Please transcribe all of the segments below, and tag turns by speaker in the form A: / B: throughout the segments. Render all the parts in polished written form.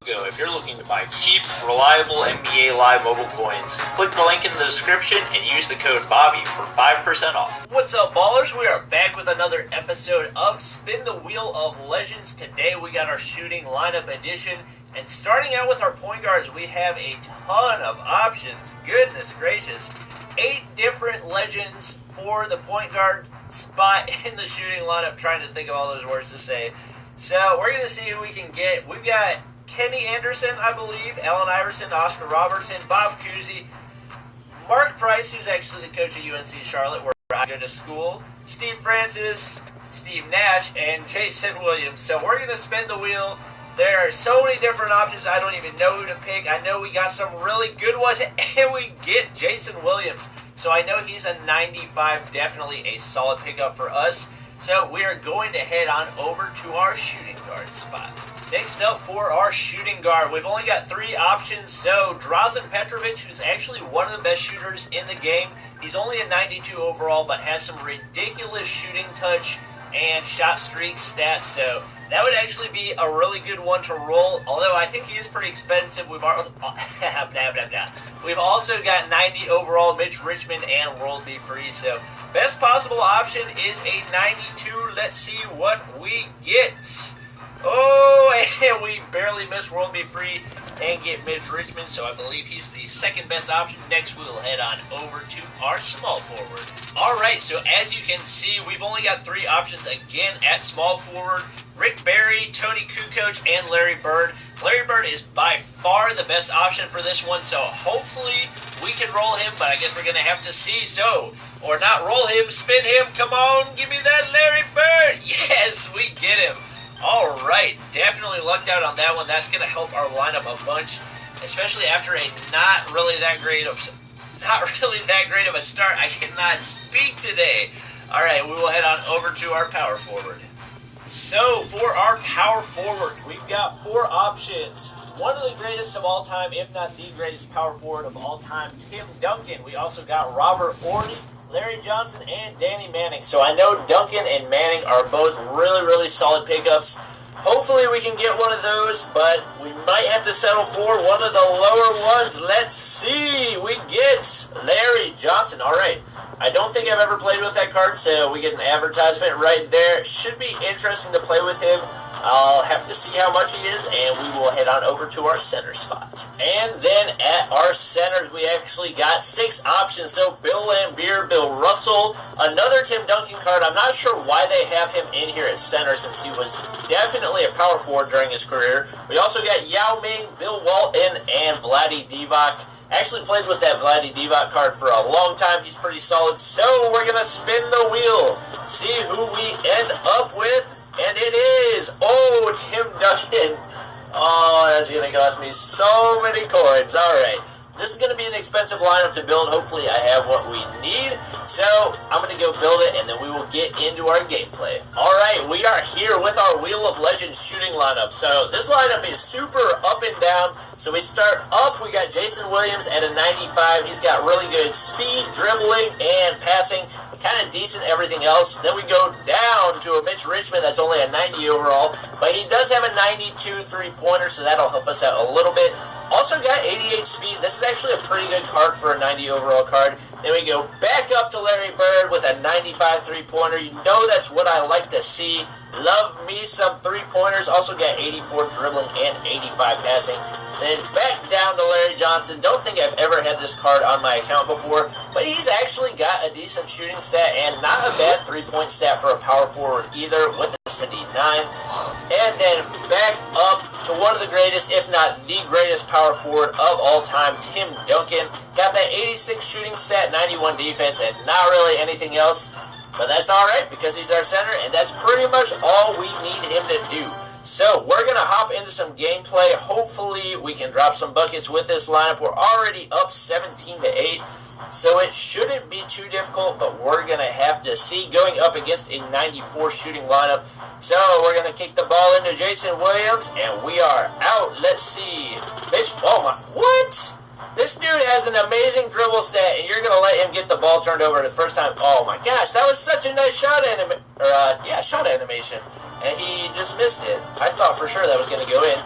A: If you're looking to buy cheap, reliable NBA Live mobile coins, click the link in the description and use the code Bobby for 5% off.
B: What's up, ballers? We are back with another episode of Spin the Wheel of Legends. Today we got our shooting lineup edition, and starting out with our point guards, we have a ton of options. Goodness gracious. 8 different legends for the point guard spot in the shooting lineup. Trying to think of all those words to say. So we're going to see who we can get. We've got Kenny Anderson, I believe, Allen Iverson, Oscar Robertson, Bob Cousy, Mark Price, who's actually the coach of UNC Charlotte, where I go to school, Steve Francis, Steve Nash, and Jason Williams. So we're going to spin the wheel. There are so many different options, I don't even know who to pick. I know we got some really good ones, and we get Jason Williams. So I know he's a 95, definitely a solid pickup for us. So we are going to head on over to our shooting guard spot. Next up for our shooting guard, we've only got 3 options. So Drazen Petrovic, who's actually one of the best shooters in the game. He's only a 92 overall, but has some ridiculous shooting touch and shot streak stats. So that would actually be a really good one to roll. Although I think he is pretty expensive. We've also got 90 overall Mitch Richmond and World B. Free. So best possible option is a 92. Let's see what we get. Oh, and we barely missed World Be Free and get Mitch Richmond, so I believe he's the second best option. Next, we'll head on over to our small forward. Alright, so as you can see, we've only got 3 options again at small forward. Rick Barry, Tony Kukoc, and Larry Bird. Larry Bird is by far the best option for this one, so hopefully we can roll him, but I guess we're going to have to see. So, or not roll him, spin him. Come on, give me that Larry Bird. Yes, we get him. Alright, definitely lucked out on that one. That's going to help our lineup a bunch, especially after a not really that great of a start. I cannot speak today. Alright, we will head on over to our power forward. So, for our power forwards, we've got 4 options. One of the greatest of all time, if not the greatest power forward of all time, Tim Duncan. We also got Robert Horry, Larry Johnson, and Danny Manning. So I know Duncan and Manning are both really, really solid pickups. Hopefully we can get one of those, but we might have to settle for one of the lower ones. Let's see. We get Larry Johnson. All right. I don't think I've ever played with that card, so we get an advertisement right there. Should be interesting to play with him. I'll have to see how much he is, and we will head on over to our center spot. And then at our centers, we actually got 6 options. So Bill Laimbeer, Bill Russell, another Tim Duncan card. I'm not sure why they have him in here at center, since he was definitely a power forward during his career. We also got Yao Ming, Bill Walton, and Vlade Divac. Actually played with that Vlade Divac card for a long time. He's pretty solid. So we're going to spin the wheel, see who we end up with. And it is, Tim Duncan. Oh, that's going to cost me so many coins. All right. This is going to be an expensive lineup to build. Hopefully I have what we need. So I'm going to go build it, and then we will get into our gameplay. All right, we are here with our Wheel of Legends shooting lineup. So this lineup is super up and down. So we start up. We got Jason Williams at a 95. He's got really good speed, dribbling, and passing. Kind of decent everything else. Then we go down to a Mitch Richmond that's only a 90 overall. But he does have a 92 3-pointer, so that'll help us out a little bit. Also got 88 speed. This is actually a pretty good card for a 90 overall card. Then we go back up to Larry Bird with a 95 3-pointer. You know that's what I like to see. Love me some 3-pointers. Also got 84 dribbling and 85 passing. Then back down to Larry Johnson. Don't think I've ever had this card on my account before, but he's actually got a decent shooting stat and not a bad 3-point stat for a power forward either with a 79. And then back up to one of the greatest, if not the greatest power forward of all time, Tim Duncan. Got that 86 shooting stat, 91 defense, and not really anything else. But that's alright because he's our center, and that's pretty much all we need him to do. So we're going to hop into some gameplay. Hopefully we can drop some buckets with this lineup. We're already up 17-8. So it shouldn't be too difficult, but we're going to have to see going up against a 94 shooting lineup. So we're going to kick the ball into Jason Williams, and we are out. Let's see. Oh my, what? This dude has an amazing dribble stat, and you're going to let him get the ball turned over the first time. Oh my gosh, that was such a nice shot shot animation. And he just missed it. I thought for sure that was going to go in.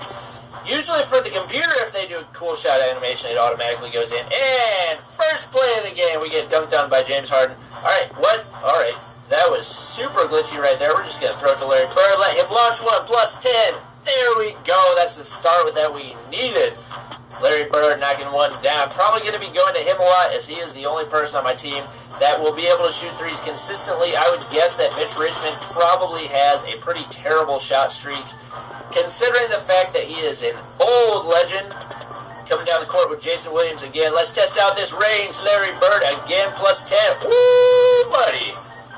B: Usually for the computer, if they do a cool shot animation, it automatically goes in. And first play of the game, we get dunked on by James Harden. Alright, what? Alright, that was super glitchy right there. We're just going to throw it to Larry Bird, let him launch one, plus 10. There we go. That's the start that we needed. Larry Bird knocking one down. Probably going to be going to him a lot, as he is the only person on my team that will be able to shoot threes consistently. I would guess that Mitch Richmond probably has a pretty terrible shot streak, considering the fact that he is an old legend. Coming down the court with Jason Williams again. Let's test out this range. Larry Bird again, plus 10. Woo, buddy.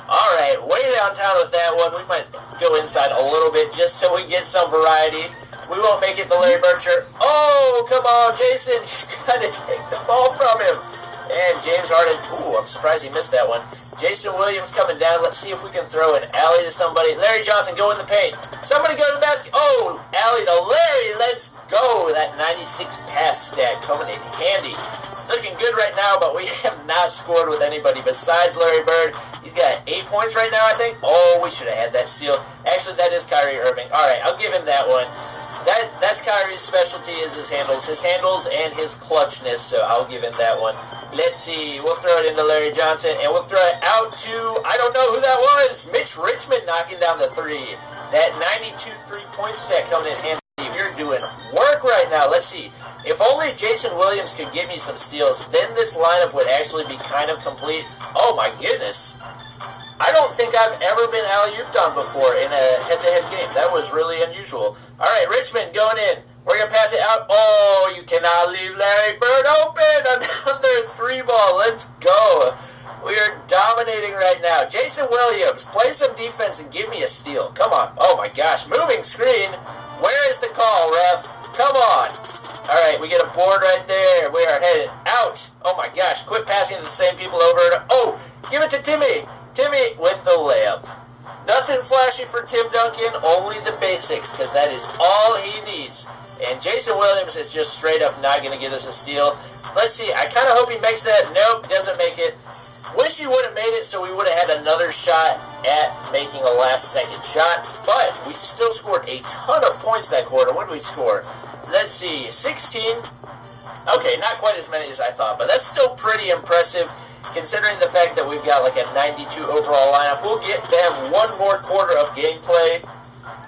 B: Alright, way downtown with that one. We might go inside a little bit just so we get some variety. We won't make it the Larry Bird shirt. Oh, come on, Jason. You gotta take the ball from him. And James Harden. Ooh, I'm surprised he missed that one. Jason Williams coming down. Let's see if we can throw an alley to somebody. Larry Johnson, go in the paint. Somebody go to the basket. Oh, alley to Larry. Let's go. That 96 pass stack coming in handy. Looking good right now, but we have not scored with anybody besides Larry Bird. He's got 8 points right now, I think. Oh, we should have had that steal. Actually, that is Kyrie Irving. All right, I'll give him that one. That's Kyrie's specialty, is his handles and his clutchness, so I'll give him that one. Let's see, we'll throw it into Larry Johnson, and we'll throw it out to, I don't know who that was, Mitch Richmond knocking down the three. That 92 3-point stack coming in handy. You're doing work right now. Let's see. If only Jason Williams could give me some steals, then this lineup would actually be kind of complete. Oh my goodness. I don't think I've ever been alley-ooped on before in a head-to-head game. That was really unusual. All right, Richmond going in. We're going to pass it out. Oh, you cannot leave Larry Bird open. Another three ball. Let's go. We are dominating right now. Jason Williams, play some defense and give me a steal. Come on. Oh, my gosh. Moving screen. Where is the call, ref? Come on. All right, we get a board right there. We are headed out. Oh, my gosh. Quit passing to the same people over and oh, give it to Timmy. Timmy with the layup. Nothing flashy for Tim Duncan, only the basics, because that is all he needs. And Jason Williams is just straight up not going to get us a steal. Let's see, I kind of hope he makes that. Nope, doesn't make it. Wish he would have made it so we would have had another shot at making a last-second shot. But we still scored a ton of points that quarter. What did we score? Let's see, 16. Okay, not quite as many as I thought, but that's still pretty impressive. Considering the fact that we've got like a 92 overall lineup, we'll get them one more quarter of gameplay.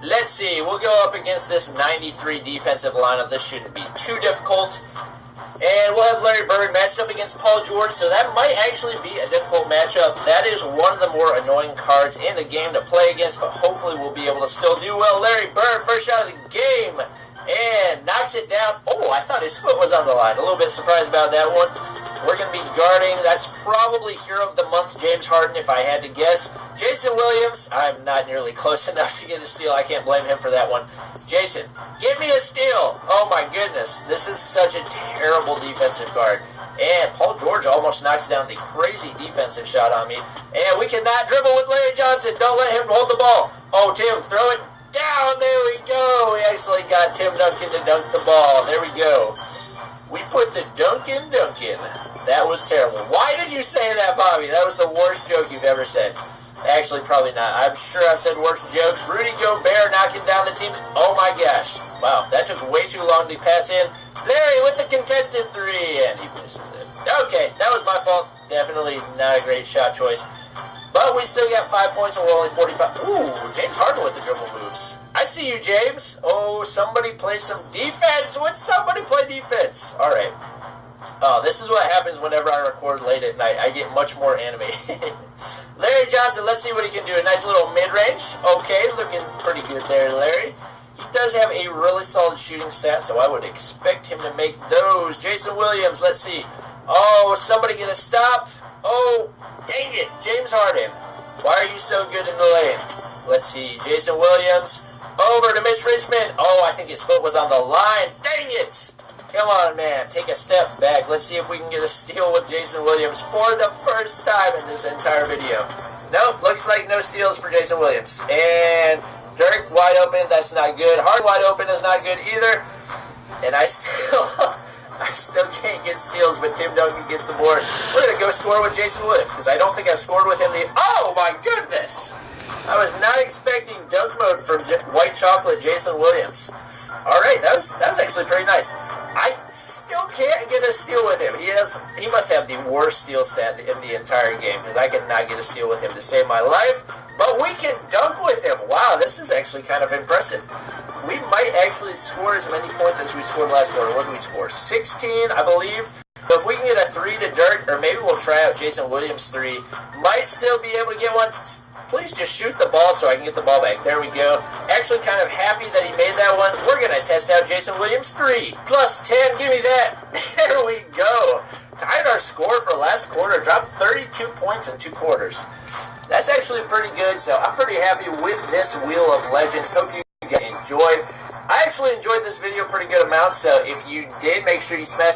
B: Let's see, we'll go up against this 93 defensive lineup. This shouldn't be too difficult. And we'll have Larry Bird matched up against Paul George, so that might actually be a difficult matchup. That is one of the more annoying cards in the game to play against, but hopefully we'll be able to still do well. Larry Bird, first shot of the game, and knocks it down. Oh, I thought his foot was on the line. A little bit surprised about that one. We're going to be guarding. That's probably Hero of the Month, James Harden, if I had to guess. Jason Williams, I'm not nearly close enough to get a steal. I can't blame him for that one. Jason, give me a steal. Oh, my goodness. This is such a terrible defensive guard. And Paul George almost knocks down the crazy defensive shot on me. And we cannot dribble with Larry Johnson. Don't let him hold the ball. Oh, Tim, throw it down. There we go. We actually got Tim Duncan to dunk the ball. There we go. We put the Duncan. That was terrible. Why did you say that, Bobby? That was the worst joke you've ever said. Actually, probably not. I'm sure I've said worse jokes. Rudy Gobert knocking down the team. Oh my gosh. Wow, that took way too long to pass in. Larry with the contested three, and he misses it. Okay, that was my fault. Definitely not a great shot choice. But we still got 5 points and we're only 45. Ooh, James Harden with the dribble moves. I see you, James. Oh, somebody play some defense. Would somebody play defense? All right. Oh, this is what happens whenever I record late at night. I get much more animated. Larry Johnson, let's see what he can do. A nice little mid-range. Okay, looking pretty good there, Larry. He does have a really solid shooting stat, so I would expect him to make those. Jason Williams, let's see. Oh, somebody get a stop. Oh, dang it, James Harden. Why are you so good in the lane? Let's see, Jason Williams. Over to Mitch Richmond. Oh, I think his foot was on the line. Dang it. Come on, man. Take a step back. Let's see if we can get a steal with Jason Williams for the first time in this entire video. Nope, looks like no steals for Jason Williams. And Dirk wide open. That's not good. Hard wide open is not good either. And I still can't get steals, but Tim Duncan gets the board. We're going to go score with Jason Williams, because I don't think I've scored with him. Oh, my goodness. I was not expecting dunk mode from White Chocolate Jason Williams. All right, that was actually pretty nice. I still can't get a steal with him. He must have the worst steal set in the entire game, because I cannot get a steal with him to save my life. But we can dunk with him. Wow, this is actually kind of impressive. We might actually score as many points as we scored last quarter. What did we score? 16, I believe. But if we can get a 3 to Dirk, or maybe we'll try out Jason Williams' 3, might still be able to get one. Please just shoot the ball so I can get the ball back. There we go. Actually kind of happy that he made that one. We're going to test out Jason Williams' 3. Plus 10, give me that. There we go. Tied our score for last quarter. Dropped 32 points in 2 quarters. That's actually pretty good, so I'm pretty happy with this Wheel of Legends. Hope you guys enjoyed. I actually enjoyed this video a pretty good amount, so if you did, make sure you smash that